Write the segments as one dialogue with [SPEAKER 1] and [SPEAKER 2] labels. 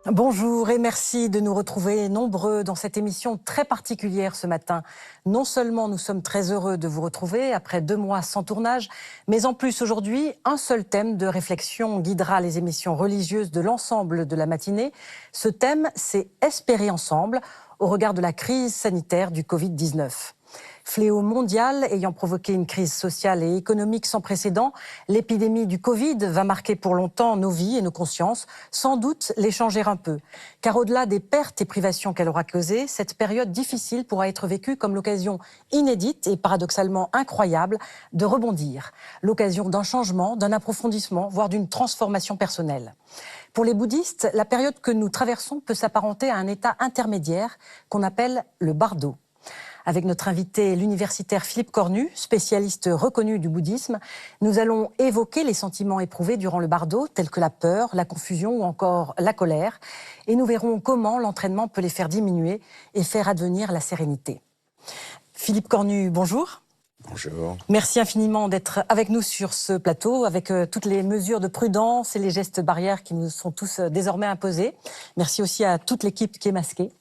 [SPEAKER 1] Bonjour et merci de nous retrouver nombreux dans cette émission très particulière ce matin. Non seulement nous sommes très heureux de vous retrouver après 2 mois sans tournage, mais en plus aujourd'hui, un seul thème de réflexion guidera les émissions religieuses de l'ensemble de la matinée. Ce thème, c'est Espérer ensemble au regard de la crise sanitaire du Covid-19. Fléau mondial ayant provoqué une crise sociale et économique sans précédent, l'épidémie du Covid va marquer pour longtemps nos vies et nos consciences, sans doute les changer un peu. Car au-delà des pertes et privations qu'elle aura causées, cette période difficile pourra être vécue comme l'occasion inédite et paradoxalement incroyable de rebondir. L'occasion d'un changement, d'un approfondissement, voire d'une transformation personnelle. Pour les bouddhistes, la période que nous traversons peut s'apparenter à un état intermédiaire qu'on appelle le bardo. Avec notre invité, l'universitaire Philippe Cornu, spécialiste reconnu du bouddhisme, nous allons évoquer les sentiments éprouvés durant le bardo, tels que la peur, la confusion ou encore la colère. Et nous verrons comment l'entraînement peut les faire diminuer et faire advenir la sérénité. Philippe Cornu, bonjour.
[SPEAKER 2] Bonjour.
[SPEAKER 1] Merci infiniment d'être avec nous sur ce plateau, avec toutes les mesures de prudence et les gestes barrières qui nous sont tous désormais imposés. Merci aussi à toute l'équipe qui est masquée.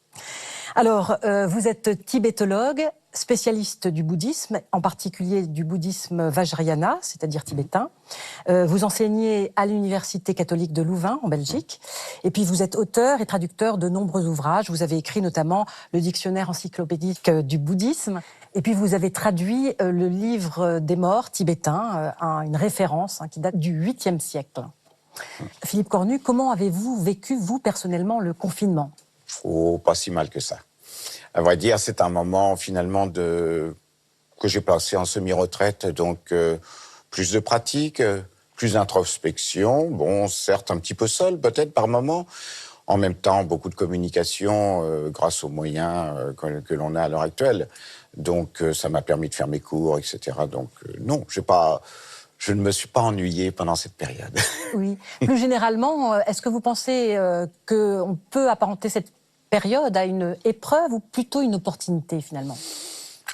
[SPEAKER 1] Alors, vous êtes tibétologue, spécialiste du bouddhisme, en particulier du bouddhisme vajrayana, c'est-à-dire tibétain. Vous enseignez à l'Université catholique de Louvain, en Belgique. Et puis, vous êtes auteur et traducteur de nombreux ouvrages. Vous avez écrit notamment le dictionnaire encyclopédique du bouddhisme. Et puis, vous avez traduit le livre des morts tibétain, une référence qui date du 8e siècle. Philippe Cornu, comment avez-vous vécu, vous, personnellement, le confinement ?
[SPEAKER 2] Oh, pas si mal que ça. À vrai dire, c'est un moment finalement que j'ai passé en semi-retraite, donc plus de pratique, plus d'introspection. Bon, certes, un petit peu seul, peut-être par moment. En même temps, beaucoup de communication grâce aux moyens que l'on a à l'heure actuelle. Donc, ça m'a permis de faire mes cours, etc. Donc, non, je ne me suis pas ennuyé pendant cette période.
[SPEAKER 1] Oui. Plus généralement, est-ce que vous pensez qu'on peut apparenter cette période à une épreuve ou plutôt une opportunité finalement ?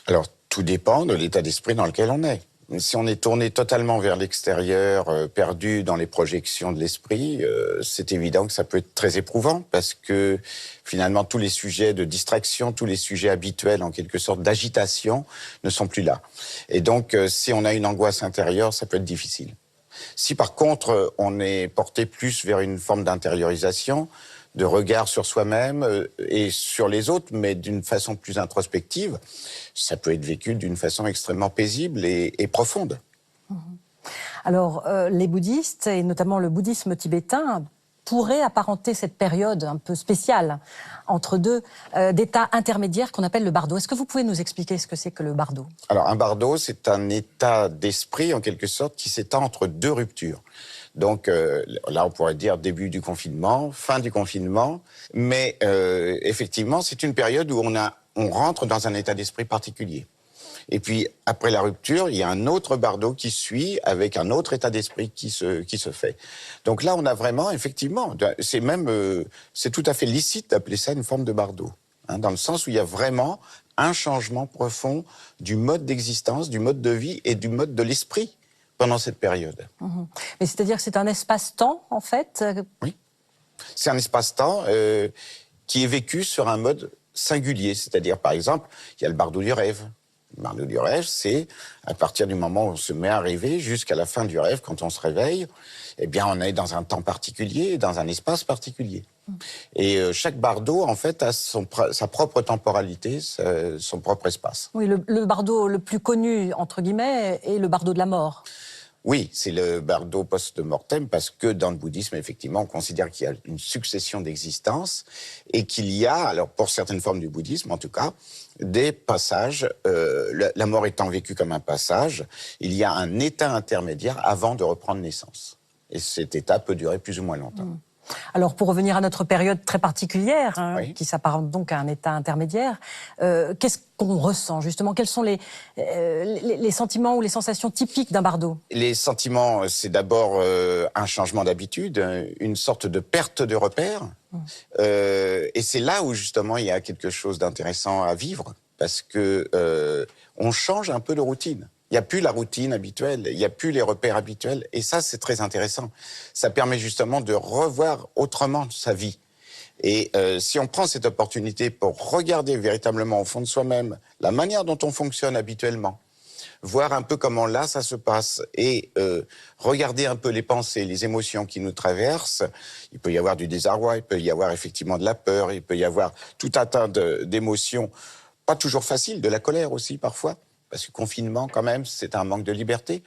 [SPEAKER 2] Alors, tout dépend de l'état d'esprit dans lequel on est. Si on est tourné totalement vers l'extérieur, perdu dans les projections de l'esprit, c'est évident que ça peut être très éprouvant parce que finalement tous les sujets de distraction, tous les sujets habituels en quelque sorte d'agitation ne sont plus là. Et donc, si on a une angoisse intérieure, ça peut être difficile. Si par contre on est porté plus vers une forme d'intériorisation, de regard sur soi-même et sur les autres, mais d'une façon plus introspective, ça peut être vécu d'une façon extrêmement paisible et profonde.
[SPEAKER 1] Alors, les bouddhistes, et notamment le bouddhisme tibétain, pourraient apparenter cette période un peu spéciale entre deux d'états intermédiaires qu'on appelle le bardo. Est-ce que vous pouvez nous expliquer ce que c'est que le bardo ?
[SPEAKER 2] Alors, un bardo, c'est un état d'esprit, en quelque sorte, qui s'étend entre deux ruptures. Donc là, on pourrait dire début du confinement, fin du confinement. Mais effectivement, c'est une période où on rentre dans un état d'esprit particulier. Et puis, après la rupture, il y a un autre bardo qui suit avec un autre état d'esprit qui se fait. Donc là, on a vraiment, effectivement, c'est tout à fait licite d'appeler ça une forme de bardo, hein, dans le sens où il y a vraiment un changement profond du mode d'existence, du mode de vie et du mode de l'esprit pendant cette période.
[SPEAKER 1] Mais c'est-à-dire que c'est un espace-temps, en fait ?
[SPEAKER 2] Oui. C'est un espace-temps qui est vécu sur un mode singulier. C'est-à-dire, par exemple, il y a le bardo du rêve. Le bardo du rêve, c'est à partir du moment où on se met à rêver jusqu'à la fin du rêve, quand on se réveille, eh bien, on est dans un temps particulier, dans un espace particulier. Et chaque bardo, en fait, a sa propre temporalité, son propre espace.
[SPEAKER 1] Oui, le bardo le plus connu, entre guillemets, est le bardo de la mort.
[SPEAKER 2] Oui, c'est le bardo post-mortem parce que dans le bouddhisme, effectivement, on considère qu'il y a une succession d'existences et qu'il y a, alors pour certaines formes du bouddhisme en tout cas, des passages, la mort étant vécue comme un passage, il y a un état intermédiaire avant de reprendre naissance. Et cet état peut durer plus ou moins longtemps.
[SPEAKER 1] Alors, pour revenir à notre période très particulière,
[SPEAKER 2] Oui.
[SPEAKER 1] qui s'apparente donc à un état intermédiaire, qu'est-ce qu'on ressent justement ? Quels sont les sentiments ou les sensations typiques d'un bardo ?
[SPEAKER 2] Les sentiments, c'est d'abord un changement d'habitude, une sorte de perte de repère. Et c'est là où justement il y a quelque chose d'intéressant à vivre, parce que on change un peu de routine. Il n'y a plus la routine habituelle, il n'y a plus les repères habituels. Et ça, c'est très intéressant. Ça permet justement de revoir autrement sa vie. Et si on prend cette opportunité pour regarder véritablement au fond de soi-même la manière dont on fonctionne habituellement, voir un peu comment là ça se passe et regarder un peu les pensées, les émotions qui nous traversent. Il peut y avoir du désarroi, il peut y avoir effectivement de la peur, il peut y avoir tout un tas d'émotions, pas toujours faciles, de la colère aussi parfois, parce que confinement quand même, c'est un manque de liberté.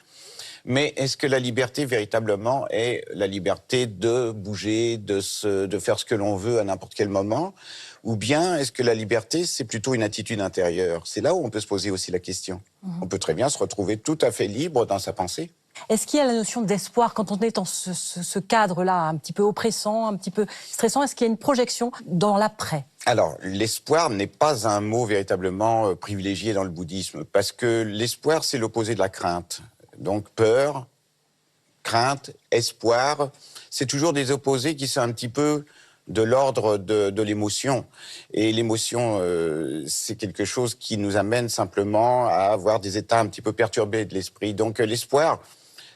[SPEAKER 2] Mais est-ce que la liberté véritablement est la liberté de bouger, de faire ce que l'on veut à n'importe quel moment? Ou bien est-ce que la liberté, c'est plutôt une attitude intérieure? C'est là où on peut se poser aussi la question. On peut très bien se retrouver tout à fait libre dans sa pensée.
[SPEAKER 1] Est-ce qu'il y a la notion d'espoir quand on est dans ce cadre-là, un petit peu oppressant, un petit peu stressant? Est-ce qu'il y a une projection dans l'après?
[SPEAKER 2] Alors, l'espoir n'est pas un mot véritablement privilégié dans le bouddhisme, parce que l'espoir, c'est l'opposé de la crainte. Donc, peur, crainte, espoir, c'est toujours des opposés qui sont un petit peu de l'ordre de l'émotion. Et l'émotion, c'est quelque chose qui nous amène simplement à avoir des états un petit peu perturbés de l'esprit. Donc, l'espoir,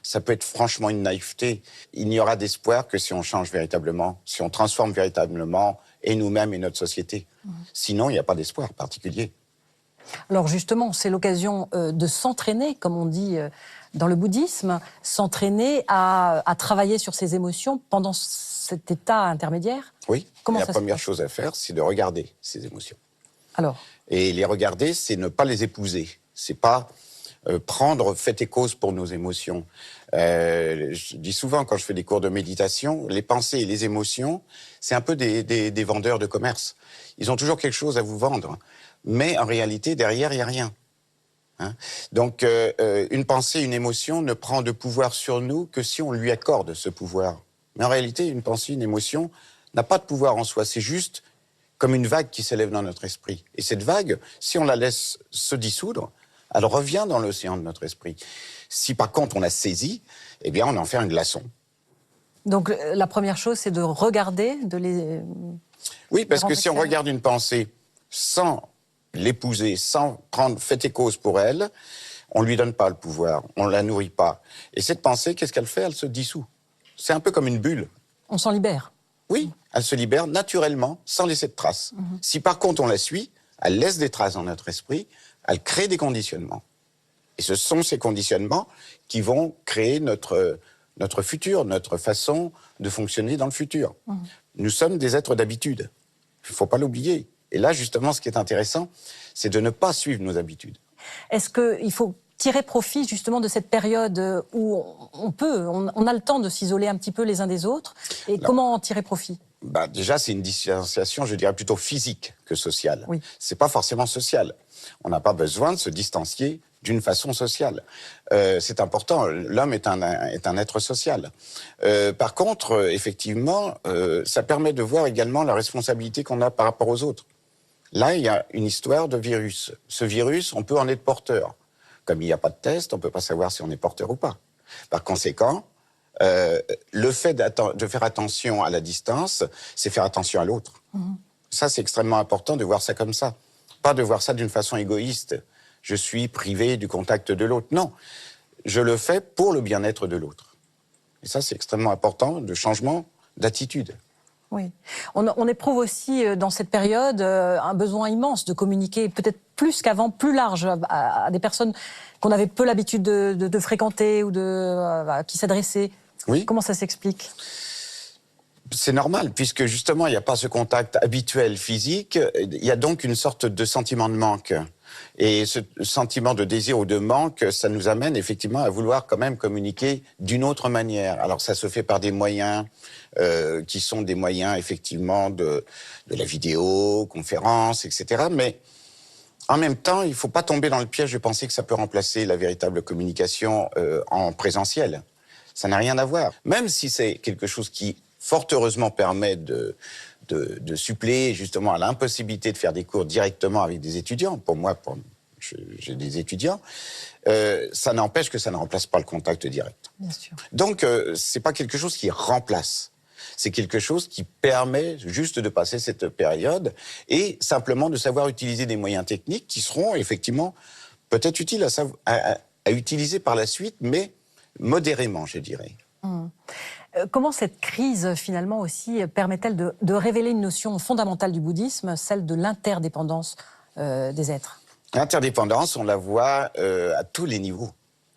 [SPEAKER 2] ça peut être franchement une naïveté. Il n'y aura d'espoir que si on change véritablement, si on transforme véritablement et nous-mêmes et notre société. Sinon, il n'y a pas d'espoir particulier.
[SPEAKER 1] Alors justement, c'est l'occasion de s'entraîner, comme on dit dans le bouddhisme, s'entraîner à travailler sur ses émotions pendant cet état intermédiaire.
[SPEAKER 2] Oui,
[SPEAKER 1] Comment
[SPEAKER 2] la
[SPEAKER 1] ça se
[SPEAKER 2] première
[SPEAKER 1] passe
[SPEAKER 2] chose à faire, c'est de regarder ces émotions.
[SPEAKER 1] Alors,
[SPEAKER 2] Et les regarder, c'est ne pas les épouser. C'est pas prendre fait et cause pour nos émotions. Je dis souvent quand je fais des cours de méditation, les pensées et les émotions, c'est un peu des vendeurs de commerce. Ils ont toujours quelque chose à vous vendre. Mais en réalité, derrière, il n'y a rien. Hein? Donc, une pensée, une émotion ne prend de pouvoir sur nous que si on lui accorde ce pouvoir. Mais en réalité, une pensée, une émotion n'a pas de pouvoir en soi. C'est juste comme une vague qui s'élève dans notre esprit. Et cette vague, si on la laisse se dissoudre, elle revient dans l'océan de notre esprit. Si par contre on la saisit, eh bien on en fait un glaçon.
[SPEAKER 1] donc la première chose, c'est de regarder, de les...
[SPEAKER 2] Oui, parce que si on
[SPEAKER 1] extérieur.
[SPEAKER 2] regarde une pensée sans l'épouser, sans prendre fait et cause pour elle, on ne lui donne pas le pouvoir, on ne la nourrit pas. Et cette pensée, qu'est-ce qu'elle fait? Elle se dissout. C'est un peu comme une bulle.
[SPEAKER 1] On s'en libère.
[SPEAKER 2] Oui, elle se libère naturellement, sans laisser de traces. Si par contre on la suit, elle laisse des traces dans notre esprit, elle crée des conditionnements. Et ce sont ces conditionnements qui vont créer notre futur, notre façon de fonctionner dans le futur. Nous sommes des êtres d'habitude. Il ne faut pas l'oublier. Et là, justement, ce qui est intéressant, c'est de ne pas suivre nos habitudes.
[SPEAKER 1] Est-ce qu'il faut tirer profit justement de cette période où on a le temps de s'isoler un petit peu les uns des autres? Et comment en tirer profit?
[SPEAKER 2] Déjà, c'est une distanciation, je dirais, plutôt physique que sociale.
[SPEAKER 1] Oui.
[SPEAKER 2] C'est pas forcément social. On n'a pas besoin de se distancier d'une façon sociale. C'est important. L'homme est un être social. Par contre, effectivement, ça permet de voir également la responsabilité qu'on a par rapport aux autres. Là, il y a une histoire de virus. Ce virus, on peut en être porteur. Comme il n'y a pas de test, on ne peut pas savoir si on est porteur ou pas. Par conséquent, le fait de faire attention à la distance, c'est faire attention à l'autre. Ça, c'est extrêmement important de voir ça comme ça. Pas de voir ça d'une façon égoïste. Je suis privé du contact de l'autre. Non, je le fais pour le bien-être de l'autre. Et ça, c'est extrêmement important, de changement d'attitude.
[SPEAKER 1] Oui. On éprouve aussi dans cette période un besoin immense de communiquer, peut-être plus qu'avant, plus large, à des personnes qu'on avait peu l'habitude de fréquenter ou à qui s'adresser.
[SPEAKER 2] Oui.
[SPEAKER 1] Comment ça s'explique?
[SPEAKER 2] C'est normal, puisque justement, il n'y a pas ce contact habituel physique. Il y a donc une sorte de sentiment de manque. Et ce sentiment de désir ou de manque, ça nous amène effectivement à vouloir quand même communiquer d'une autre manière. Alors ça se fait par des moyens qui sont des moyens effectivement de la vidéo, conférence, etc. Mais en même temps, il ne faut pas tomber dans le piège de penser que ça peut remplacer la véritable communication en présentiel. Ça n'a rien à voir. Même si c'est quelque chose qui, fort heureusement, permet de suppléer justement à l'impossibilité de faire des cours directement avec des étudiants. Pour moi, j'ai des étudiants. Ça n'empêche que ça ne remplace pas le contact direct.
[SPEAKER 1] Bien sûr.
[SPEAKER 2] Donc, c'est pas quelque chose qui remplace. C'est quelque chose qui permet juste de passer cette période et simplement de savoir utiliser des moyens techniques qui seront effectivement peut-être utiles à utiliser par la suite, mais modérément, je dirais.
[SPEAKER 1] Comment cette crise, finalement, aussi, permet-elle de révéler une notion fondamentale du bouddhisme, celle de l'interdépendance des êtres?
[SPEAKER 2] L'interdépendance, on la voit à tous les niveaux.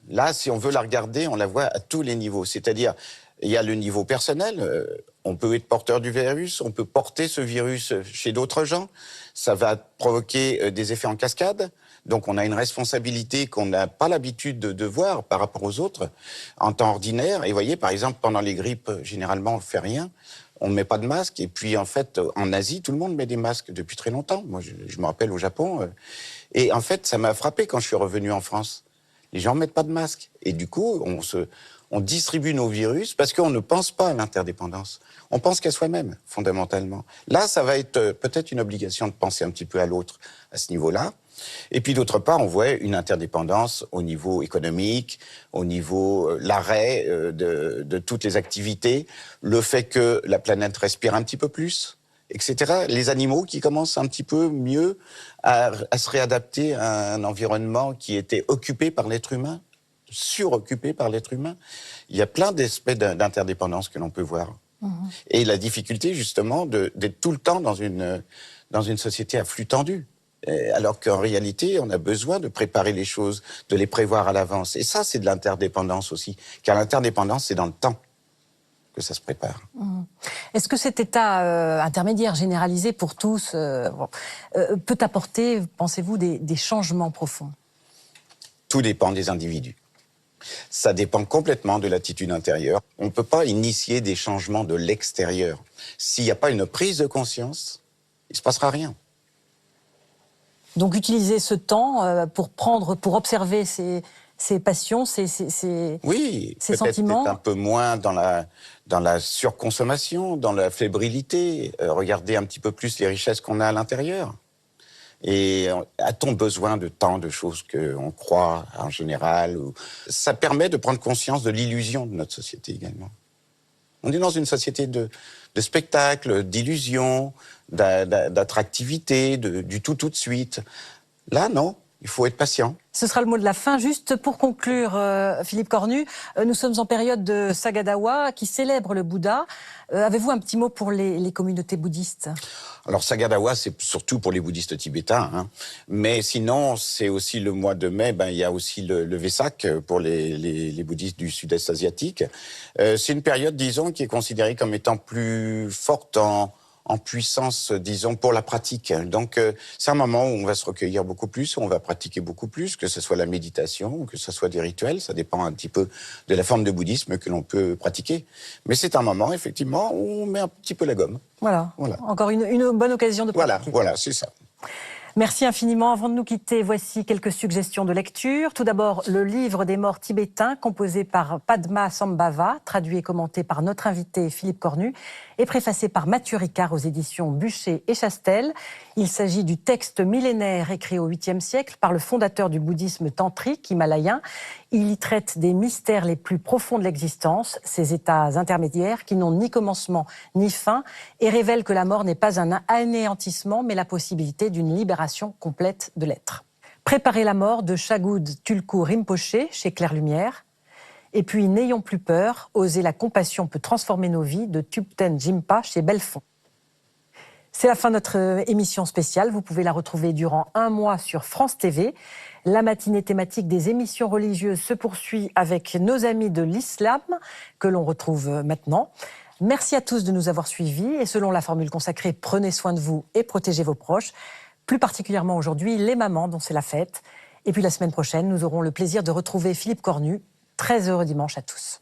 [SPEAKER 2] Là, si on veut la regarder, on la voit à tous les niveaux. C'est-à-dire, il y a le niveau personnel. On peut être porteur du virus, on peut porter ce virus chez d'autres gens. Ça va provoquer des effets en cascade. Donc, on a une responsabilité qu'on n'a pas l'habitude de voir par rapport aux autres en temps ordinaire. Et vous voyez, par exemple, pendant les grippes, généralement, on ne fait rien. On ne met pas de masque. Et puis, en fait, en Asie, tout le monde met des masques depuis très longtemps. Moi, je me rappelle au Japon. Et en fait, ça m'a frappé quand je suis revenu en France. Les gens ne mettent pas de masque. Et du coup, on distribue nos virus parce qu'on ne pense pas à l'interdépendance. On pense qu'à soi-même, fondamentalement. Là, ça va être peut-être une obligation de penser un petit peu à l'autre à ce niveau-là. Et puis d'autre part, on voit une interdépendance au niveau économique, au niveau l'arrêt de toutes les activités, le fait que la planète respire un petit peu plus, etc. Les animaux qui commencent un petit peu mieux à se réadapter à un environnement qui était occupé par l'être humain, suroccupé par l'être humain. Il y a plein d'aspects d'interdépendance que l'on peut voir. Et la difficulté, justement, d'être tout le temps dans une société à flux tendu. Alors qu'en réalité, on a besoin de préparer les choses, de les prévoir à l'avance. Et ça, c'est de l'interdépendance aussi. Car l'interdépendance, c'est dans le temps que ça se prépare.
[SPEAKER 1] Est-ce que cet état intermédiaire généralisé pour tous peut apporter, pensez-vous, des changements profonds?
[SPEAKER 2] Tout dépend des individus. Ça dépend complètement de l'attitude intérieure. On ne peut pas initier des changements de l'extérieur. S'il n'y a pas une prise de conscience, il ne se passera rien.
[SPEAKER 1] Donc utiliser ce temps pour observer ses passions, ses sentiments.
[SPEAKER 2] Peut-être un peu moins dans la surconsommation, dans la fébrilité. Regarder un petit peu plus les richesses qu'on a à l'intérieur. Et a-t-on besoin de tant de choses qu'on croit en général Ça permet de prendre conscience de l'illusion de notre société également. On est dans une société de spectacle, d'illusion, d'attractivité, du tout de suite. Là, non, il faut être patient.
[SPEAKER 1] Ce sera le mot de la fin. Juste pour conclure, Philippe Cornu, nous sommes en période de Sagadawa qui célèbre le Bouddha. Avez-vous un petit mot pour les communautés bouddhistes?
[SPEAKER 2] Alors Sagadawa, c'est surtout pour les bouddhistes tibétains, hein. Mais sinon, c'est aussi le mois de mai, il y a aussi le Vesak pour les bouddhistes du sud-est asiatique. C'est une période, disons, qui est considérée comme étant plus forte en puissance, disons, pour la pratique. Donc, c'est un moment où on va se recueillir beaucoup plus, où on va pratiquer beaucoup plus, que ce soit la méditation, ou que ce soit des rituels. Ça dépend un petit peu de la forme de bouddhisme que l'on peut pratiquer. Mais c'est un moment, effectivement, où on met un petit peu la gomme.
[SPEAKER 1] Voilà. Encore une bonne occasion de pratiquer.
[SPEAKER 2] Voilà, c'est ça.
[SPEAKER 1] Merci infiniment. Avant de nous quitter, voici quelques suggestions de lecture. Tout d'abord, le livre des morts tibétains, composé par Padmasambhava, traduit et commenté par notre invité Philippe Cornu, et préfacé par Mathieu Ricard aux éditions Bûcher et Chastel. Il s'agit du texte millénaire écrit au 8e siècle par le fondateur du bouddhisme tantrique himalayen. Il y traite des mystères les plus profonds de l'existence, ces états intermédiaires qui n'ont ni commencement ni fin, et révèle que la mort n'est pas un anéantissement, mais la possibilité d'une libération complète de l'être. Préparer la mort de Chagoud Tulku Rinpoché chez Claire Lumière. Et puis N'ayons plus peur, oser la compassion peut transformer nos vies de Thubten Jimpa chez Belfond. C'est la fin de notre émission spéciale. Vous pouvez la retrouver durant un mois sur France TV. La matinée thématique des émissions religieuses se poursuit avec nos amis de l'islam, que l'on retrouve maintenant. Merci à tous de nous avoir suivis. Et selon la formule consacrée, prenez soin de vous et protégez vos proches. Plus particulièrement aujourd'hui, les mamans dont c'est la fête. Et puis la semaine prochaine, nous aurons le plaisir de retrouver Philippe Cornu. Très heureux dimanche à tous.